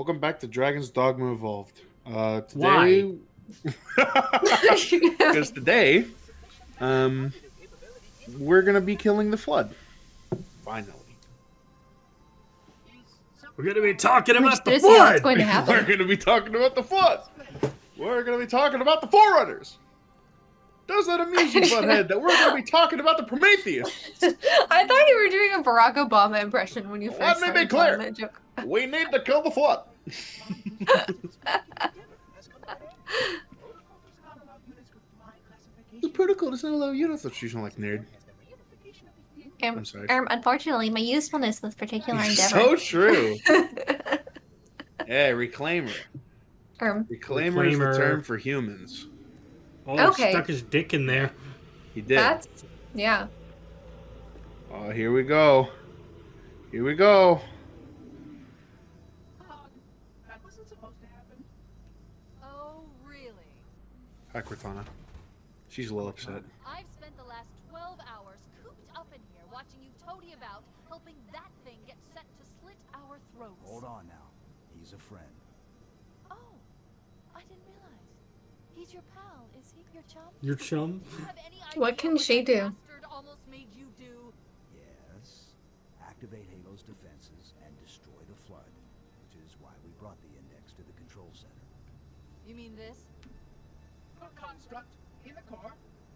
Welcome back to Dragon's Dogma Evolved. Why? Today, because today, we're gonna be killing the Flood. Finally, We're gonna be talking Which about the this is how it's flood. going to we're happen. gonna be talking about the Flood. We're gonna be talking about the Forerunners. Does that amuse you, Butthead? That we're gonna be talking about the Prometheus? I thought you were doing a Barack Obama impression when you Let first me be started telling clear. that joke. We need to kill the Flood. The protocol does not allow units of fusion like nerd. I'm sorry. Unfortunately, my usefulness was particular So true. Yeah, reclaimer. Reclaimer is the Reclaimer. term for humans. Oh, Okay. he stuck his dick in there. He did. That's, yeah. Oh, here we go. Here we go. That wasn't supposed to happen. Oh, really? Hi, Cortana. She's a little upset. I've spent the last 12 hours cooped up in here watching you toady about, helping that thing get set to slit our throats. Hold on now. He's a friend. Oh, I didn't realize. He's your pal, is he? Your chum? Your chum? Do you have any idea What can she that do? bastard almost made you do? Yes. Activate Halo's defenses and destroy the flood, which is why we brought the index to the control center. You mean this? A construct in the core?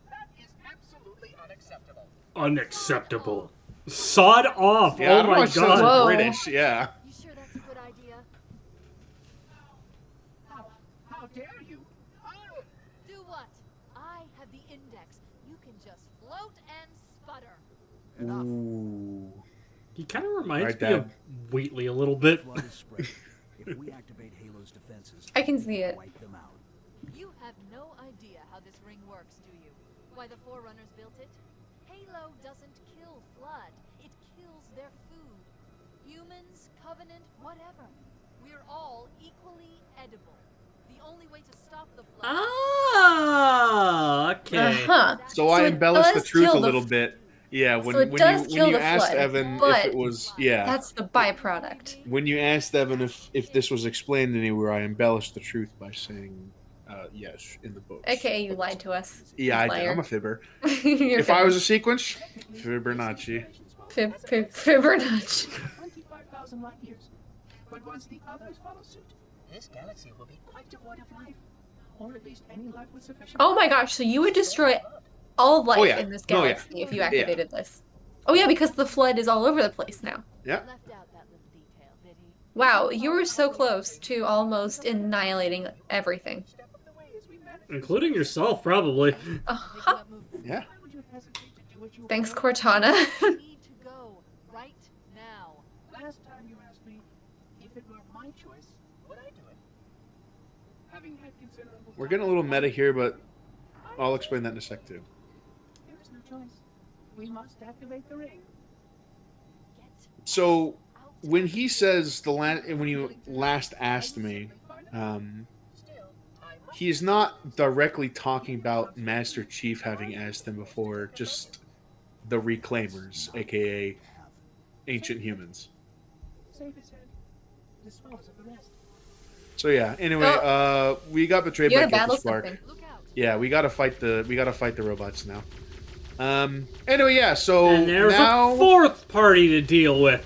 That is absolutely unacceptable. Unacceptable. Sawed off. Yeah, I Oh don't know my why she sounds god. Whoa. British. Yeah. You sure that's a good idea? How dare you? Oh, Do what? I have the index. You can just float and sputter. Enough. Ooh. He kind of reminds Right, me Dad. of Wheatley a little bit. Flood is spreading. If we activate Halo's defenses, I can see we'll it. wipe them out. You have no idea how this ring works, do you? Why the Forerunners built it? Halo doesn't kill Flood. It kills their food. Humans, Covenant, whatever. We're all equally edible. The only way to stop the Flood... Ah, okay. Uh-huh. So I it embellished the does truth kill a the little f- bit. Yeah, when So it does when kill you the asked Flood, Evan if but it was That's the byproduct. when you asked Evan if this was explained anywhere, I embellished the truth by saying yes in the books. Okay, you lied to us. Yeah, I did. Liar. I'm a fibber. You're If I was a sequence, Fibonacci. Fibonacci. 25,000 light years. But once the others follow suit, this galaxy will be quite devoid of life. Or at least any life with sufficient... Oh my gosh, so you would destroy all life Oh, yeah. in this Oh, yeah. galaxy if you activated this. Oh yeah, because the flood is all over the place now. Yeah. Left out that little detail, did he? Wow, you were so close to almost annihilating everything. Step of the way as we manage... Including yourself, probably. Uh-huh. What movement? Yeah. Why would you hesitate to do what you Thanks, want? Cortana. We need to go right now. Last time you asked me if it were my choice, would I do it? Having had considerable... We're getting a little meta here, but I'll explain that in a sec too. There is no choice. We must activate the ring. Get So out. when he says when you last asked me, Still, I must... he's not directly talking about Master Chief having asked him before, just the Reclaimers, aka ancient humans. Save his head. Dispose of the rest. So yeah. Anyway, we got betrayed You by gotta battle Guilty Spark. something. Look out. Yeah, we gotta fight the robots now. Anyway, yeah. So And there's now, a fourth party to deal with.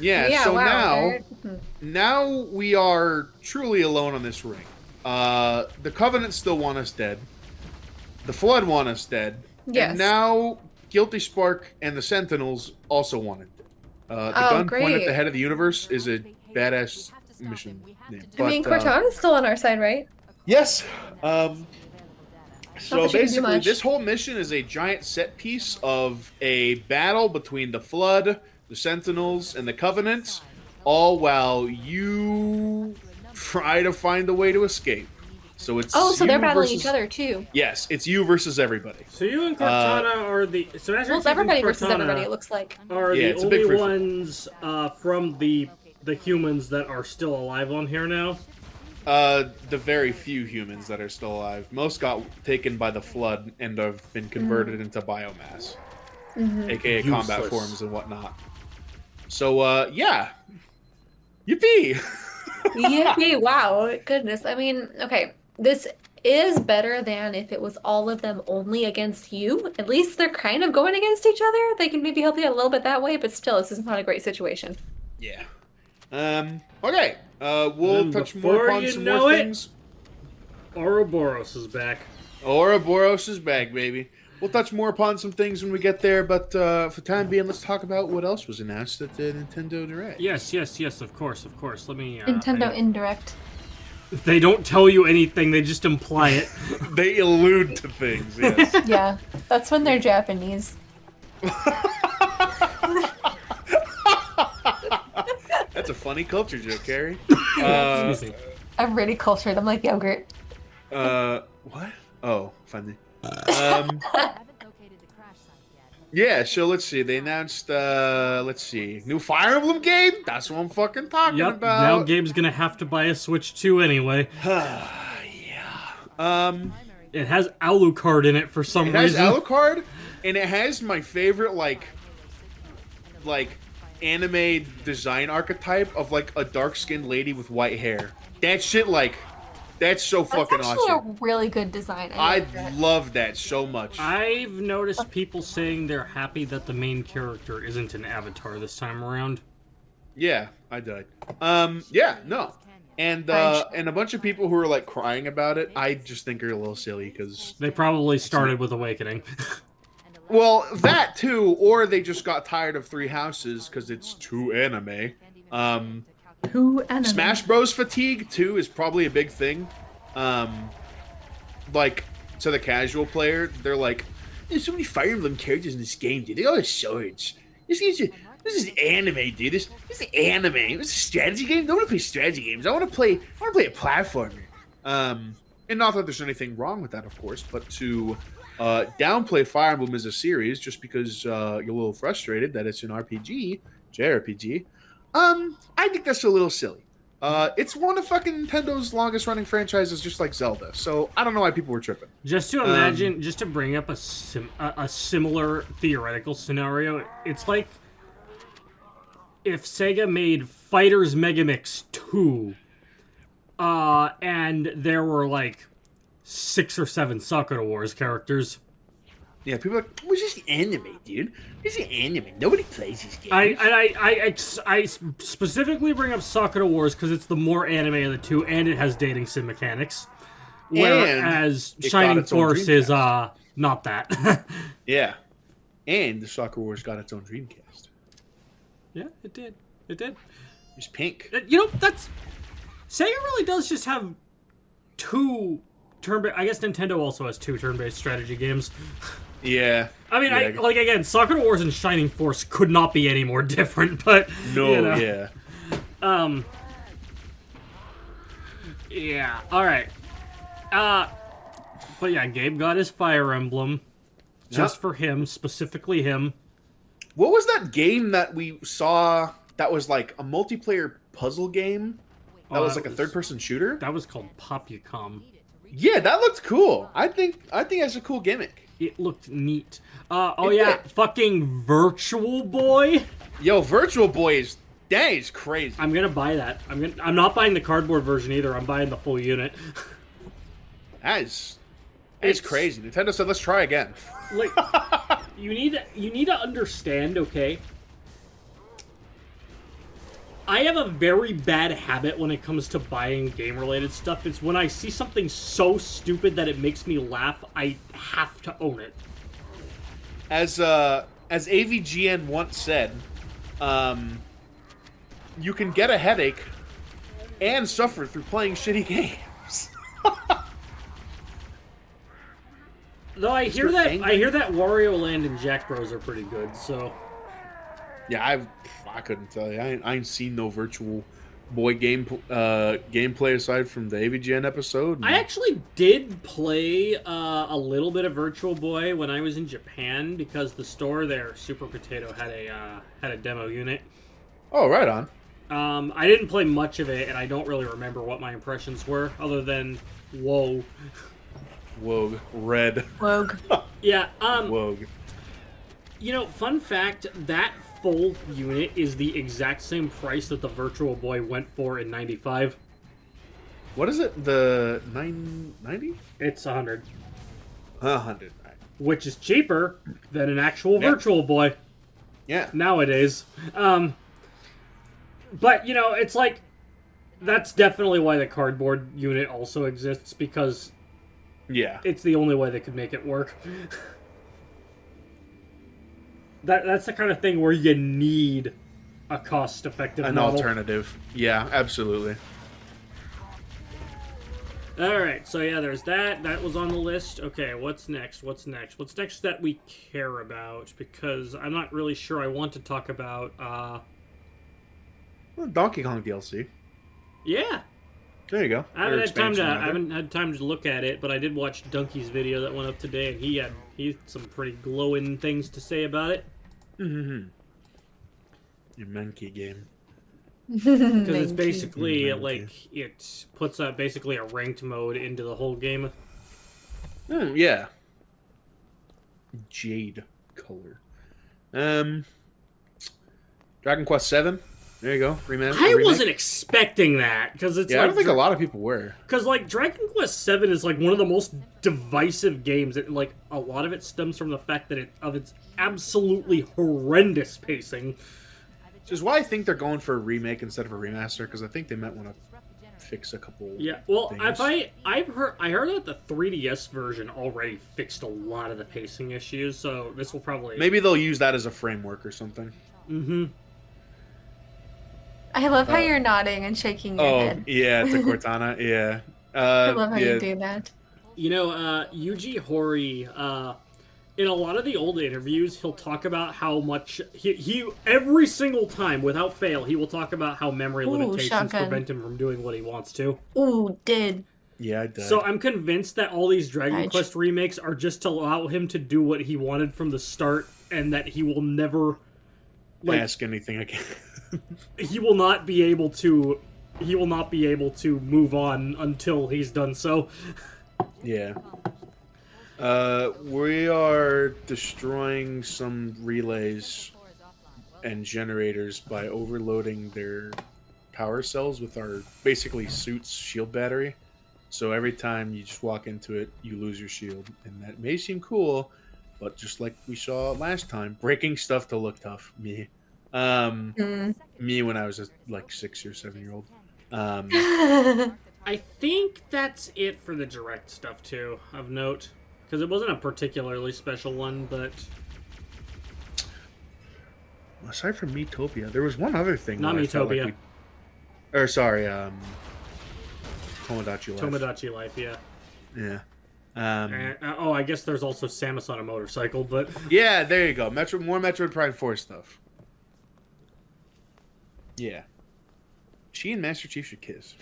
yeah. So wow. now. they're- Now we are truly alone on this ring. The Covenant still want us dead. The Flood want us dead. Yes. And now Guilty Spark and the Sentinels also want it. The Oh, gun pointed at great. the head of the universe is a badass mission name. I mean, But, Cortana's still on our side, right? yes. Not So that she can do basically, much. this whole mission is a giant set piece of a battle between the Flood, the Sentinels, and the Covenant, all while you try to find a way to escape. So it's Oh, so they're you battling versus- each other too. Yes, it's you versus everybody. So you and Cortana are the... So Master Well, it's Chief and everybody versus Cortana everybody, it looks like. are Yeah, the it's a big only free-for-all. ones from the humans that are still alive on here now. The very few humans that are still alive. Most got taken by the Flood and have been converted into biomass, aka combat Useless. forms and whatnot. So, yeah. Yippee! Yippee! Wow, goodness. I mean, okay, this is better than if it was all of them only against you. At least they're kind of going against each other. They can maybe help you out a little bit that way, but still, this is not a great situation. Yeah. Okay. We'll And touch before more upon you some know more it- things. Ouroboros is back. Ouroboros is back, baby. We'll touch more upon some things when we get there, but for time being, let's talk about what else was announced at the Nintendo Direct. Yes, of course. Let me. Nintendo Indirect. They don't tell you anything; they just imply it. They allude to things, yes. Yeah, that's when they're Japanese. That's a funny culture joke, Carrie. Excuse me. I'm really cultured. I'm like yogurt. What? Oh, funny. Haven't located the crash site yet. Yeah, so let's see. They announced, new Fire Emblem game? That's what I'm fucking talking Yep. about. Now Gabe's gonna have to buy a Switch 2 anyway. It has Alucard in it for some It has reason. Alucard, and it has my favorite, like anime design archetype of, like, a dark-skinned lady with white hair. That shit, like, that's so fucking That's actually awesome. a really good design. I like that. love that so much. I've noticed people saying they're happy that the main character isn't an avatar this time around. Yeah, I died. Yeah, no. And a bunch of people who are, like, crying about it, I just think are a little silly, because... They probably started with Awakening. Well, that too, or they just got tired of Three Houses, because it's too anime. Who anime? Smash Bros. Fatigue, too, is probably a big thing. Like, to the casual player, they're like, there's so many Fire Emblem characters in this game, dude. They all have swords. This is anime, dude. This is anime. This is a strategy game. I don't want to play strategy games. I want to play a platformer. And not that there's anything wrong with that, of course, but to downplay Fire Emblem as a series just because you're a little frustrated that it's an RPG, JRPG, I think that's a little silly. It's one of fucking Nintendo's longest running franchises, just like Zelda. So I don't know why people were tripping. Just to imagine, just to bring up a similar theoretical scenario, it's like if Sega made Fighters Megamix 2, and there were like 6 or 7 Sakura Wars characters. Yeah, people are like, what's this anime, dude? This is anime. Nobody plays these games. I specifically bring up Sakura Wars because it's the more anime of the two, and it has dating sim mechanics. Whereas it got Shining its own Force is Dreamcast. not that. Yeah. And the Soccer Wars got its own Dreamcast. Yeah, it did. It did. It's pink. You know, that's Sega really does just have 2 turn-based. I guess Nintendo also has 2 turn-based strategy games. Yeah. I mean, Yeah. like again, Sakura Wars and Shining Force could not be any more different. But No, you know. yeah. Yeah. All right. But yeah, Gabe got his Fire Emblem just Yep. for him, specifically him. What was that game that we saw that was like a multiplayer puzzle game? That was like a third-person shooter? That was called Populcom. Yeah, that looked cool. I think that's a cool gimmick. It looked neat. It Yeah, did. fucking Virtual Boy. Yo, Virtual Boy is crazy. I'm gonna buy that. I'm not buying the cardboard version either. I'm buying the full unit. It's It's- crazy. Nintendo said, let's try again. Like, you need to understand, okay? I have a very bad habit when it comes to buying game-related stuff. It's when I see something so stupid that it makes me laugh, I have to own it. As AVGN once said, you can get a headache and suffer through playing shitty games. Though I hear Mr. that Angry? Wario Land and Jack Bros are pretty good, so Yeah, I couldn't tell you. I ain't seen no Virtual Boy gameplay aside from the AVGN episode. I actually did play a little bit of Virtual Boy when I was in Japan because the store there, Super Potato, had a demo unit. Oh, right on. I didn't play much of it, and I don't really remember what my impressions were, other than whoa. Wogue. Red. Rogue. Yeah. Wogue. You know, fun fact: that full unit is the exact same price that the Virtual Boy went for in '95. What is it? The 990? It's 100, 100. Right. which is cheaper than an actual Yeah. Virtual Boy Yeah. nowadays. But you know, it's like that's definitely why the cardboard unit also exists, because Yeah. it's the only way they could make it work. That's the kind of thing where you need a cost-effective An model. alternative. Yeah, absolutely. Alright, so yeah, there's that. That was on the list. Okay, what's next? What's next? What's next that we care about? Because I'm not really sure I want to talk about, Well, Donkey Kong DLC. yeah. There you go. I haven't Their had time to expansion I haven't had time to look at it, but I did watch Donkey's video that went up today, and he had some pretty glowing things to say about it. Mm-hmm. Your monkey game. Because it's basically Mhm. like it puts basically a ranked mode into the whole game. Yeah. Jade color. Dragon Quest 7. There you go. I wasn't expecting that because it's Yeah, like I don't think a lot of people were. because like Dragon Quest VII is like one of the most divisive games. And like a lot of it stems from the fact that its absolutely horrendous pacing. Which is why I think they're going for a remake instead of a remaster, because I think they might want to fix a couple. Yeah, well, things. I heard that the 3DS version already fixed a lot of the pacing issues, so this will probably Maybe they'll use that as a framework or something. Mm-hmm. I love how you're nodding and shaking your Oh, head. yeah, to Cortana. Yeah. I love how yeah. you do that. You know, Yuji Horii, in a lot of the old interviews, he'll talk about how much he every single time, without fail, he will talk about how memory Ooh, limitations shotgun. prevent him from doing what he wants to. Ooh, did. Yeah, I did. So I'm convinced that all these Dragon Fudge. Quest remakes are just to allow him to do what he wanted from the start, and that he will never ask anything again. he will not be able to move on until he's done so. Yeah. We are destroying some relays and generators by overloading their power cells with our basically suit's shield battery. So every time you just walk into it, you lose your shield. And that may seem cool, but just like we saw last time, breaking stuff to look tough. Me. Me when I was a 6 or 7 year old. I think that's it for the direct stuff too, of note. Because it wasn't a particularly special one, but Aside from Metopia, there was one other thing. Not that I felt like Metopia. or sorry, Tomodachi Life. Tomodachi Life, yeah. Yeah. I guess there's also Samus on a motorcycle, but Yeah, there you go. More Metroid Prime 4 stuff. Yeah. She and Master Chief should kiss.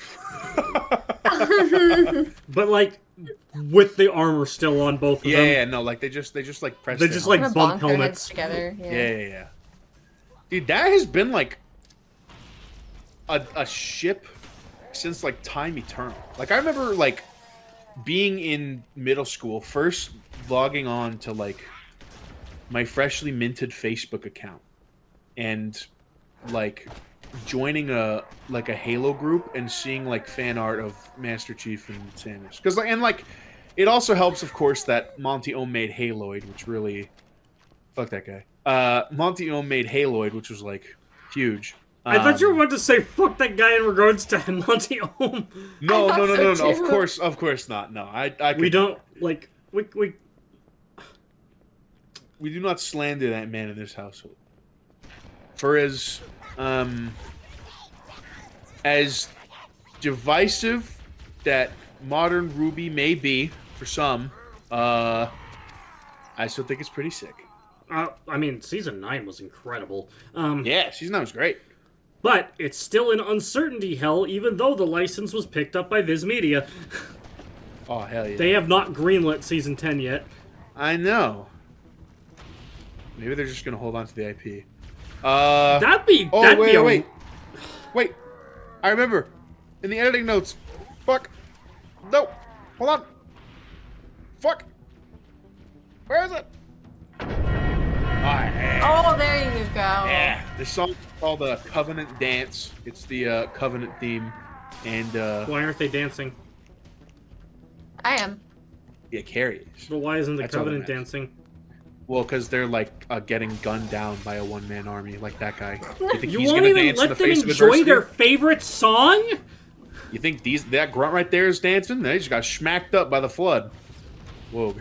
but like with the armor still on both of them. Yeah, no, like they just like press. They their just, helmet. like, Gonna bump bonk their helmets. heads together. Yeah. Dude, that has been like a ship since like time eternal. Like I remember like being in middle school, first logging on to like my freshly minted Facebook account and like joining a Halo group and seeing like fan art of Master Chief and Samus. Because it also helps, of course, that Monty Ohm made Haloid, which really fuck that guy. Monty Ohm made Haloid, which was like huge. I thought you were about to say fuck that guy in regards to Monty Ohm. No. I thought so, Of course not. No, I We don't like we do not slander that man in this household. For as divisive that modern Ruby may be for some, I still think it's pretty sick. I mean, season 9 was incredible. Yeah, season 9 was great. But it's still in uncertainty hell, even though the license was picked up by Viz Media. Oh hell yeah! They have not greenlit season 10 yet. I know. Maybe they're just gonna hold on to the IP. That'd be. Oh that'd be wait! I remember in the editing notes. Fuck. No. Hold on. Fuck. Where is it? head. Oh, there you go. Yeah, this song is called Covenant Dance. It's the Covenant theme, and Why aren't they dancing? I am. yeah, Carrie is. But why isn't the That's all that Covenant matters. dancing? Well, because they're like getting gunned down by a one-man army, like that guy. You think You he's won't gonna even dance in the let them face of enjoy adversity? their favorite song? You think that grunt right there is dancing? They just got smacked up by the flood. Whoa,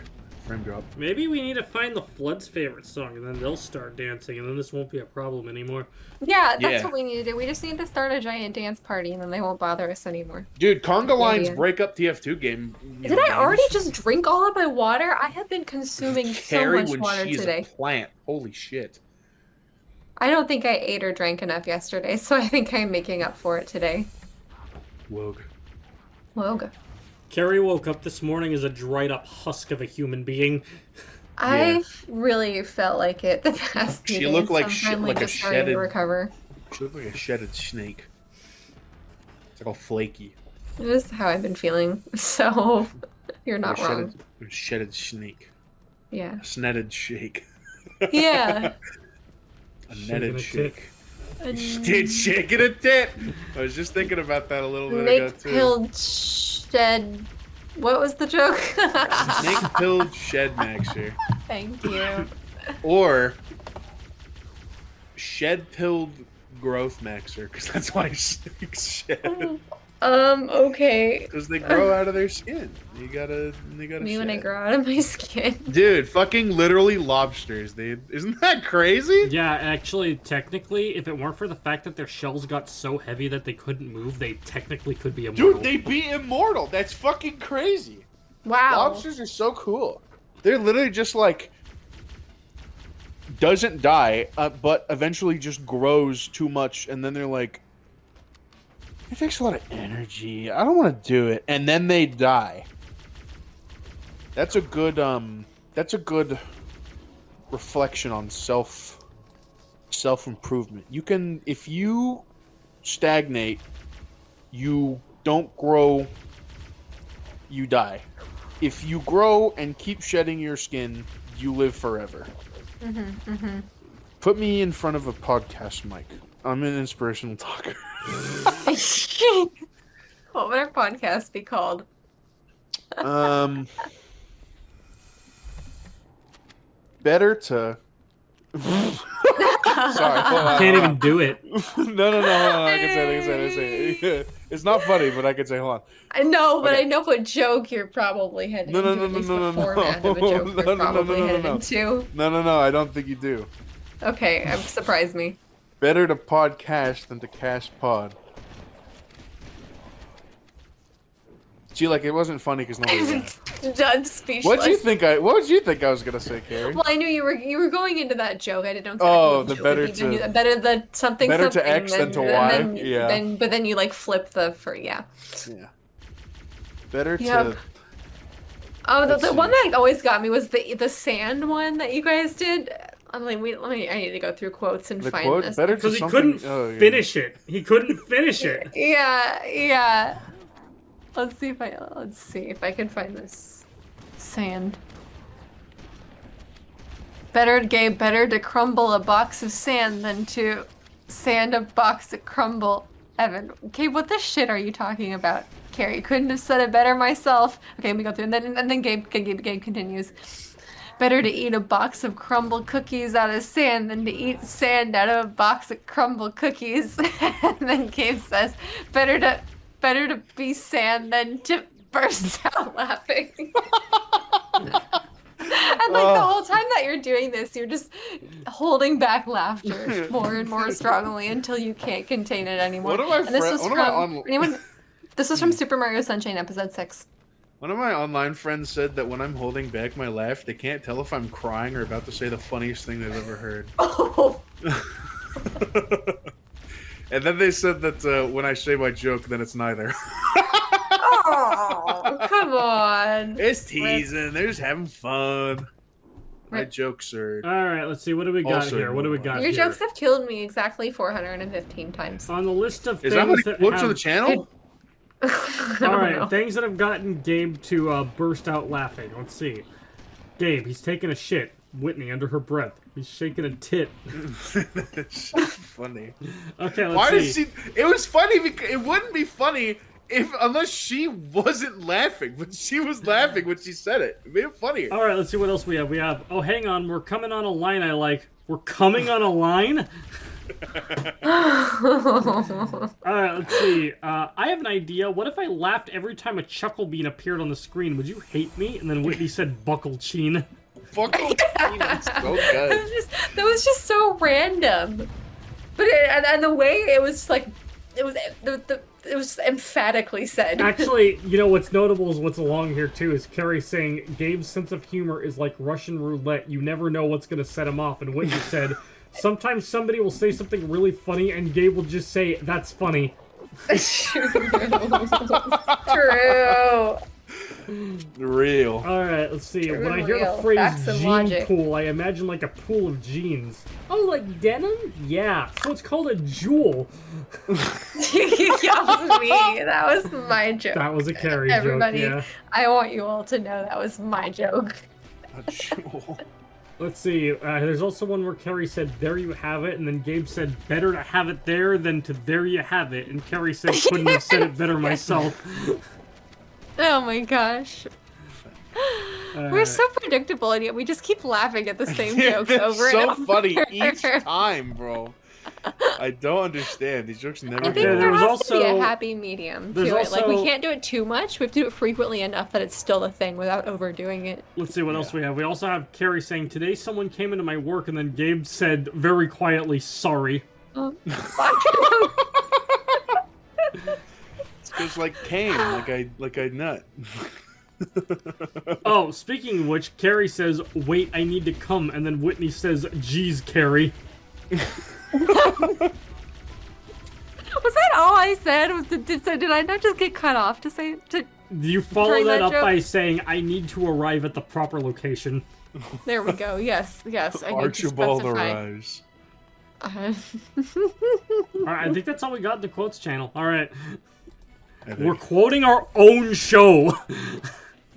frame drop. Maybe we need to find the Flood's favorite song, and then they'll start dancing, and then this won't be a problem anymore. Yeah, that's Yeah. what we need to do. We just need to start a giant dance party, and then they won't bother us anymore. Dude, Conga Line's Yeah. breakup TF2 game. Did I already just drink all of my water? I have been consuming so Carrie much when water she's today. a plant? Holy shit! I don't think I ate or drank enough yesterday, so I think I'm making up for it today. Wogue. Woga. Carrie woke up this morning as a dried up husk of a human being. I really felt like it the past few She days, looked like so I'm shit, finally like a just starting to shedded- recover. She looked like a shedded snake. It's like all flaky. This is how I've been feeling, so you're not Like a wrong. shedded snake. Yeah. A snetted shake. Yeah. A Shaking netted a shake. A Did shaking a tit. I was just thinking about that a little bit ago snake too. pilled shed. What was the joke? Snake pilled shed maxer. Thank you. Or shed pilled growth maxer, because that's why snakes shed. Okay. Because they grow out of their skin. They gotta Me when I shed. grow out of my skin. Dude, fucking literally lobsters, dude. Isn't that crazy? Yeah, actually, technically, if it weren't for the fact that their shells got so heavy that they couldn't move, they technically could be immortal. Dude, they'd be immortal. That's fucking crazy. Wow. Lobsters are so cool. They're literally just like doesn't die, but eventually just grows too much, and then they're like, it takes a lot of energy. I don't want to do it, and then they die. That's a good reflection on self improvement. You can, if you stagnate, you don't grow, you die. If you grow and keep shedding your skin, you live forever. Put me in front of a podcast mic. I'm an inspirational talker. What would our podcast be called? Better to. Sorry, hold on. Can't even do it. No, hold on. I can say it. It's not funny, but I can say, hold on. I know, but Okay. I know what joke you're probably heading No, no, into. no, At no, least no, the no, format no. of a joke No, we're no, no, probably no, no, headed no. into. No, I don't think you do. Okay, surprise me. Better to podcast than to cast pod. See, like, it wasn't funny because nobody laughed. Judge speechless. What would you think I was gonna say, Carrie? Well, I knew you were going into that joke. I didn't know exactly Oh, what the joke better would be. Then to- you- better the something better to something X than to and Y, then- yeah. But then you like flip the for yeah. Yeah. Better Yep. to. Oh, the Let's one see. that always got me was the sand one that you guys did. I'm like, I need to go through quotes and The find quote? this. Better to Because he something. couldn't Oh, yeah. finish it. He couldn't finish it. Yeah. Let's see if I can find this sand. Better to crumble a box of sand than to sand a box of crumble. Evan, okay, what the shit are you talking about? Carrie, couldn't have said it better myself. Okay, we go through, and then Gabe continues. Better to eat a box of crumble cookies out of sand than to eat sand out of a box of crumble cookies. And then Gabe says, better to be sand than to burst out laughing. And like the whole time that you're doing this, you're just holding back laughter more and more strongly until you can't contain it anymore. One of my And this was friends- one of my from anyone. This was from Super Mario Sunshine episode 6. One of my online friends said that when I'm holding back my laugh, they can't tell if I'm crying or about to say the funniest thing they've ever heard. Oh, And then they said that when I say my joke, then it's neither. oh, come on. It's teasing. They're just having fun. My Rip. jokes are. All right, let's see. What do we got Also here? What do we got Your here? jokes have killed me exactly 415 times. On the list of Is that things what that looks have... on the channel? I All don't right, know. things that have gotten Gabe to burst out laughing. Let's see. Gabe, he's taking a shit. Whitney under her breath. He's shaking a tit. That's so funny. Okay, let's Why see. did she? It was funny because it wouldn't be funny unless she wasn't laughing, but she was laughing when she said it. It made it funnier. All right, let's see what else we have. We have. Oh, hang on. We're coming on a line. I like. We're coming on a line. All right, let's see. I have an idea. What if I laughed every time a chuckle bean appeared on the screen? Would you hate me? And then Whitney said buckle chin. Buckle That's so good. That was just so random. But and the way it was like, it was emphatically said. Actually, you know what's notable is what's along here too is Carrie saying Gabe's sense of humor is like Russian roulette. You never know what's gonna set him off. And Whitney said, sometimes somebody will say something really funny, and Gabe will just say, "That's funny." True. Real. All right, let's see. True When I and hear real. the phrase Facts and "jean logic. pool," I imagine like a pool of jeans. Oh, like denim? Yeah. So it's called a jewel. That was me. That was my joke. That was a Carrie Everybody, joke. Yeah. I want you all to know that was my joke. A jewel. Let's see. There's also one where Carrie said, "There you have it," and then Gabe said, "Better to have it there than to there you have it." And Carrie said, "Couldn't have said it better myself." Oh my gosh. We're so predictable, and yet we just keep laughing at the same jokes It's over so and over. funny each time, bro. I don't understand. These jokes never I think get there there was has to be a also- happy medium to there's it. Like, we also- can't do it too much. We have to do it frequently enough that it's still a thing without overdoing it. Let's see what else we have. We also have Carrie saying, "Today someone came into my work," and then Gabe said very quietly, "Sorry." It's because like came, like I nut. Oh, speaking of which, Carrie says, "Wait, I need to come," and then Whitney says, "Geez, Carrie." Was that all I said? Did I not just get cut off to say to? You follow During that that up joke? by saying, "I need to arrive at the proper location." There we go. Yes. I need to Archibald specify. arrives. All right, I think that's all we got in the quotes channel. All right, I think. we're quoting our own show.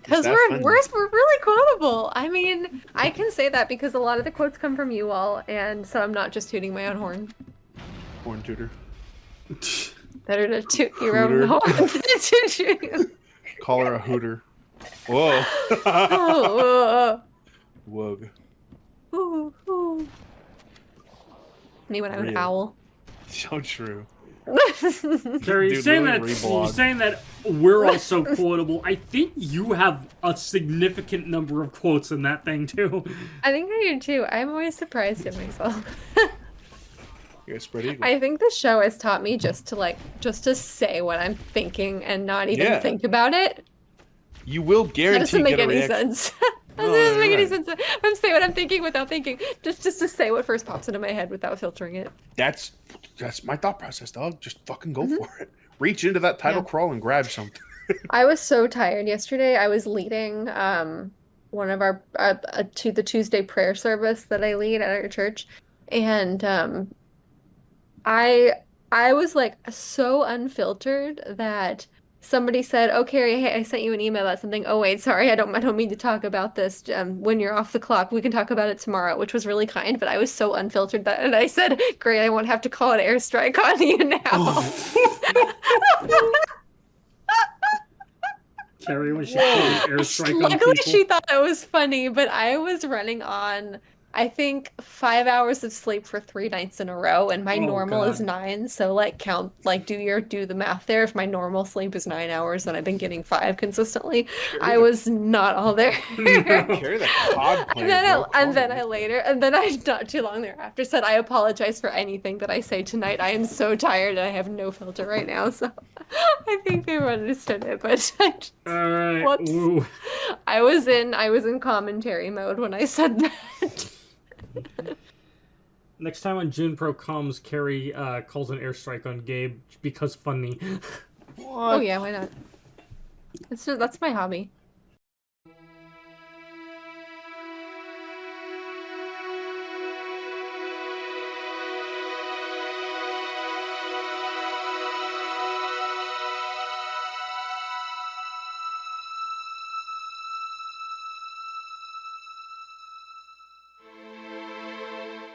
Because that we're funny? really quotable. I mean, I can say that because a lot of the quotes come from you all, and so I'm not just tooting my own horn. Horn tutor. Better to toot your own Hooter. horn than to toot your- Call her a hooter. Whoa. Oh, Wug. ooh, ooh. Me when I would Real. owl. So true. Carrie, Dude, you're saying really that reblog. you're saying that we're also quotable. I think you have a significant number of quotes in that thing too. I think I do too. I'm always surprised at myself. You guys spread eagle. I think the show has taught me just to say what I'm thinking and not even Yeah. think about it. You will That guarantee doesn't make get a any reaction. sense. That No, doesn't make you're any right. sense. I'm saying what I'm thinking without thinking. Just to say what first pops into my head without filtering it. That's my thought process, dog. Just fucking go for it. Reach into that title Yeah. crawl and grab something. I was so tired yesterday. I was leading one of our to the Tuesday prayer service that I lead at our church, and I was like so unfiltered that somebody said, "Oh, Carrie, hey, I sent you an email about something. Oh, wait, sorry, I don't mean to talk about this. When you're off the clock, we can talk about it tomorrow," which was really kind. But I was so unfiltered that, and I said, "Great, I won't have to call an airstrike on you now." Carrie, when she pulled an airstrike on Luckily, people. she thought it was funny, but I was running on, I think, 5 hours of sleep for 3 nights in a row, and my Oh, normal is God. 9. So, like, do the math there. If my normal sleep is 9 hours, then I've been getting 5 consistently. I was not all there. Carry the cod player, bro. And then I not too long thereafter said, "I apologize for anything that I say tonight. I am so tired and I have no filter right now." So I think they understood it, but All right. Whoops. Ooh. I was in commentary mode when I said that. Next time on Junpro comes, Carrie calls an airstrike on Gabe because funny. Oh yeah, why not? That's my hobby.